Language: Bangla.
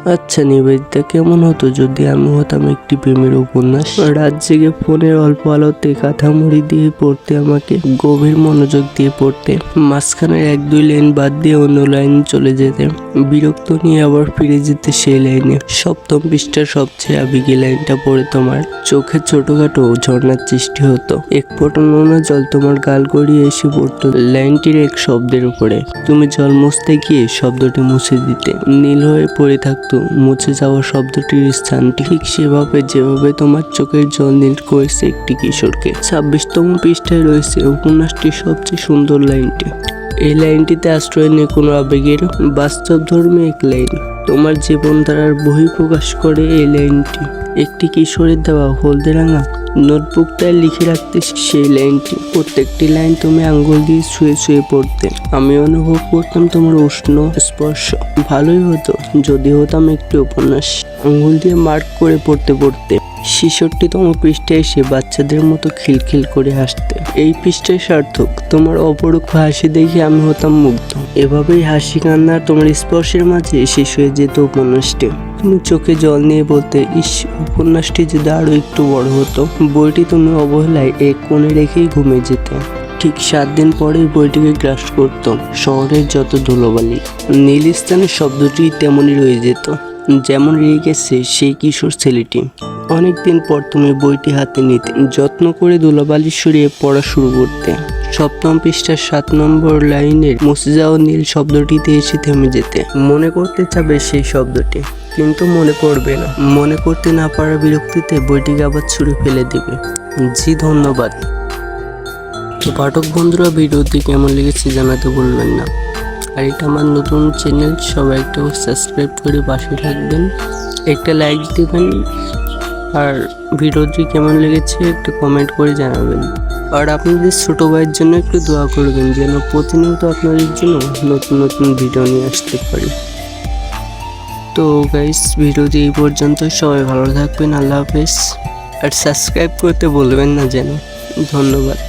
আচ্ছা নিবেদিতা, কেমন হতো যদি আমি হতাম একটি প্রেমের উপন্যাস? রাত জেগে ফোনের অল্প আলোতে কাঁথা মুড়ি দিয়ে পড়তে, আমাকে গভীর মনোযোগ দিয়ে পড়তে, মাঝখানের 1-2 লাইন বাদ দিয়ে অন্য লাইন চলে যেতে, বিরক্ত নিয়ে আবার ফিরে যেতে সেই লাইনে। 7ম পৃষ্ঠার সবচেয়ে আবেগী লাইনটা পড়ে তোমার চোখে ছোটখাটো ঝর্ণার সৃষ্টি হতো। এক ফোঁটা নোনা জল তোমার গাল গড়িয়ে এসে পড়তো লাইনটির এক শব্দের উপরে। তুমি জল মুছতে গিয়ে শব্দটি মুছে দিতে, নীল হয়ে পড়ে থাকতো মুছে যাওয়া শব্দটির স্থানটি, ঠিক সেভাবে যেভাবে তোমার চোখের জল নীল করেছে একটি কিশোরকে। 26তম পৃষ্ঠায় রয়েছে উপন্যাসটির সবচেয়ে সুন্দর লাইনটি। এই লাইনটিতে আশ্রয় নেই কোনো আবেগের, বাস্তবধর্মী এক লাইন। তোমার জীবনধারার বহিঃপ্রকাশ করে এই লাইনটি। একটি কিশোরের দেওয়া হলদে রাঙা নোটবুকটায় লিখে রাখতে সেই লাইনটি। প্রত্যেকটি লাইন তুমি আঙ্গুল দিয়ে ছুঁয়ে ছুঁয়ে পড়তে। আমি অনুভব করতাম তোমার উষ্ণ স্পর্শ। ভালোই হতো যদি হতাম একটি উপন্যাস। আঙ্গুল দিয়ে মার্ক করে পড়তে পড়তে 66তম পৃষ্ঠায় এসে বাচ্চাদের মতো খিলখিল করে হাসতে। এই পৃষ্ঠায় সার্থক। তোমার অপরূপ হাসি দেখে আমি হতাম মুগ্ধ। এভাবেই হাসি কান্না তোমার স্পর্শের মাঝে শেষ হয়ে যেত উপন্যাসটি। তুমি চোখে জল নিয়ে বলতে, ইস, উপন্যাসটি যদি আরো একটু বড় হতো। বইটি তুমি অবহেলায় এক কোণে রেখেই ঘুমিয়ে যেতে। ঠিক 7 দিন পরেই বইটিকে গ্রাস করত শহরের যত ধুলোবালি। নীল স্থানের শব্দটি তেমনই রয়ে যেত যেমন রয়ে গেছে সেই কিশোর ছেলেটি। অনেকদিন পর তুমি বইটি হাতে নিতে, যত্ন করে ধুলোবালি সরিয়ে পড়া শুরু করতে। 7ম পৃষ্ঠার 7 নম্বর লাইনের মুছে যাওয়া নীল শব্দটিতে এসে থেমে যেতে। মনে করতে চাবে সেই শব্দটি, কিন্তু মনে পড়বে না। মনে করতে না পারার বিরক্তিতে বইটিকে আবার ছুঁড়ে ফেলে দিবে। জি ধন্যবাদ। তো পাঠক বন্ধুরা, ভিডিওটি কেমন লেগেছে জানাতে ভুলবেন না। আর এটা আমার নতুন চ্যানেল, সবাই একটু সাবস্ক্রাইব করে পাশে থাকবেন, একটা লাইক দেবেন, আর ভিডিওটি কেমন লেগেছে একটু কমেন্ট করে জানাবেন। আর আপনাদের ছোটো ভাইয়ের জন্য একটু দোয়া করবেন যেন প্রতিনিয়ত আপনাদের জন্য নতুন নতুন ভিডিও নিয়ে আসতে পারি। তো গাইস, ভিডিওটি এই পর্যন্ত। সবাই ভালো থাকবেন, আল্লাহ হাফেজ। আর সাবস্ক্রাইব করতে বলবেন না যেন। ধন্যবাদ।